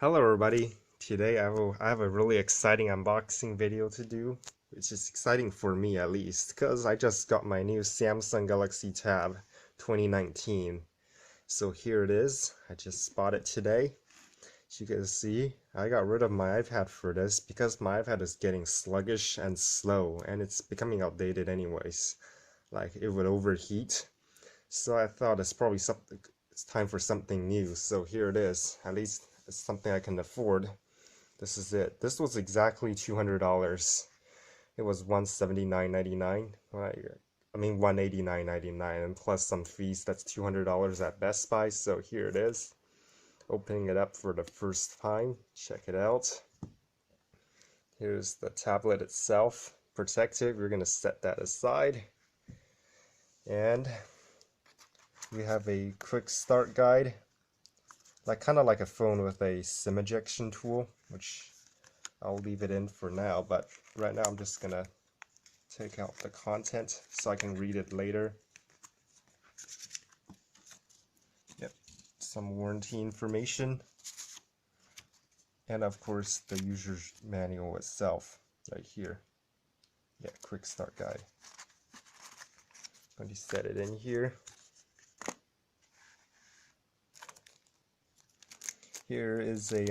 Hello everybody, today I have a really exciting unboxing video to do, which is exciting for me at least, because I just got my new Samsung Galaxy Tab 2019. So here it is, I just bought it today. As you can see, I got rid of my iPad for this because my iPad is getting sluggish and slow, and it's becoming outdated anyways. Like, it would overheat. So I thought it's time for something new, so here it is. At least it's something I can afford. This is it. This was exactly $200. It was $179.99. I mean $189.99, and plus some fees, that's $200 at Best Buy. So here it is. Opening it up for the first time. Check it out. Here's the tablet itself. Protective. We're gonna set that aside. And we have a quick start guide. Kind of like a phone with a SIM ejection tool, which I'll leave it in for now, but right now I'm just gonna take out the content so I can read it later. Yep, some warranty information, and of course the user's manual itself right here. Yeah, quick start guide. I'm going to set it in here. Here's a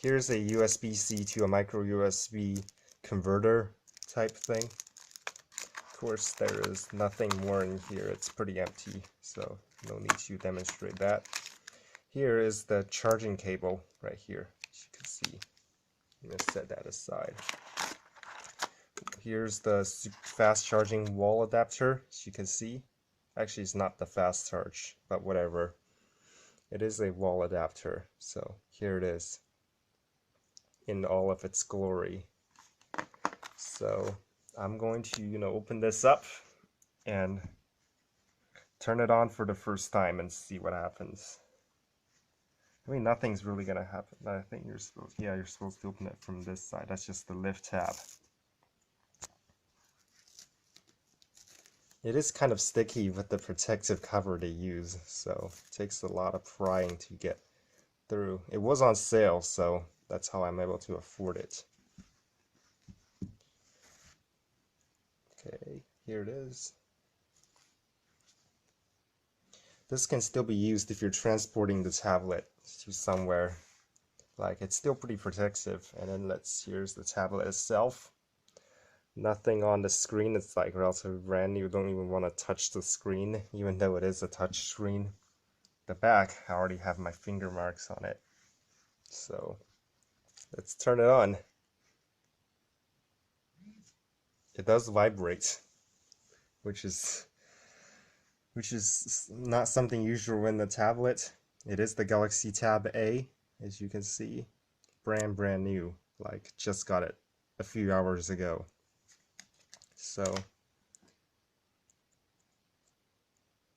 USB-C to a micro USB converter type thing. Of course, there is nothing more in here. It's pretty empty, so no need to demonstrate that. Here is the charging cable right here, as you can see. I'm going to set that aside. Here's the fast charging wall adapter, as you can see. Actually, it's not the fast charge, but whatever. It is a wall adapter, so here it is in all of its glory. So I'm going to, open this up and turn it on for the first time and see what happens. I mean, nothing's really gonna happen. I think you're supposed to open it from this side. That's just the lift tab. It is kind of sticky with the protective cover they use, so it takes a lot of prying to get through. It was on sale, so that's how I'm able to afford it. Okay, here it is. This can still be used if you're transporting the tablet to somewhere. It's still pretty protective. And then here's the tablet itself. Nothing on the screen. It's relatively brand new. You don't even want to touch the screen, even though it is a touch screen. The back, I already have my finger marks on it. So let's turn it on. It does vibrate, which is not something usual in the tablet. It is the Galaxy Tab A, as you can see. Brand new. Just got it a few hours ago. So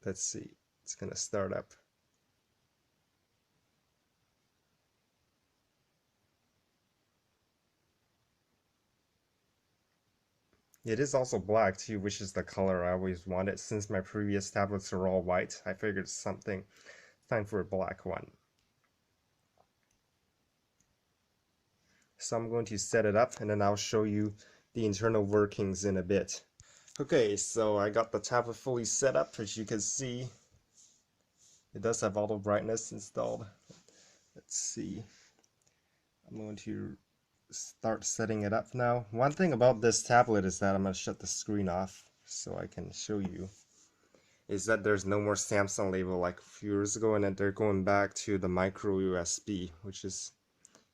let's see, it's gonna start up. It is also black too, which is the color I always wanted. Since my previous tablets are all white, I figured time for a black one. So I'm going to set it up and then I'll show you the internal workings in a bit. Okay, so I got the tablet fully set up. As you can see, it does have auto brightness installed. Let's see. I'm going to start setting it up now. One thing about this tablet is that I'm going to shut the screen off so I can show you. Is that there's no more Samsung label like a few years ago, and then they're going back to the micro USB, which is,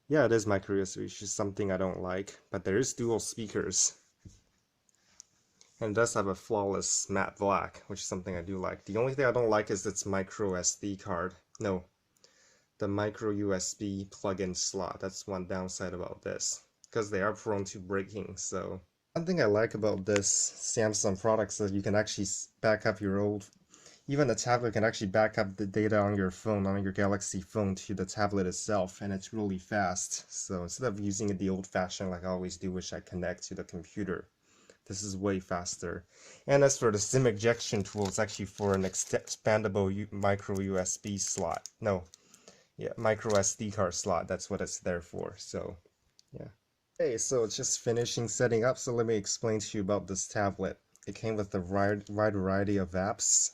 yeah, it is micro USB, which is something I don't like, but there is dual speakers. And it does have a flawless matte black, which is something I do like. The only thing I don't like is its micro SD card. No, the micro USB plug-in slot. That's one downside about this, because they are prone to breaking. So one thing I like about this Samsung product is that you can actually back up your old, even the tablet can actually back up the data on your phone, on your Galaxy phone, to the tablet itself, and it's really fast. So instead of using it the old-fashioned like I always do, which I connect to the computer, this is way faster. And as for the SIM ejection tool, it's actually for an expandable micro USB slot. No, Yeah, micro SD card slot, that's what it's there for. So yeah. Okay, so just finishing setting up, so let me explain to you about this tablet. It came with a wide variety of apps,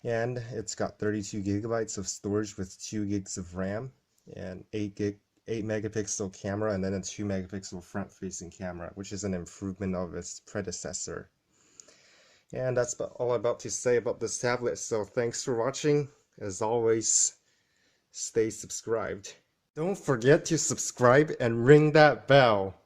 and it's got 32 gigabytes of storage with 2 gigs of RAM and 8 megapixel camera, and then a 2 megapixel front facing camera, which is an improvement of its predecessor. And that's all I'm about to say about this tablet, so thanks for watching. As always, stay subscribed. Don't forget to subscribe and ring that bell.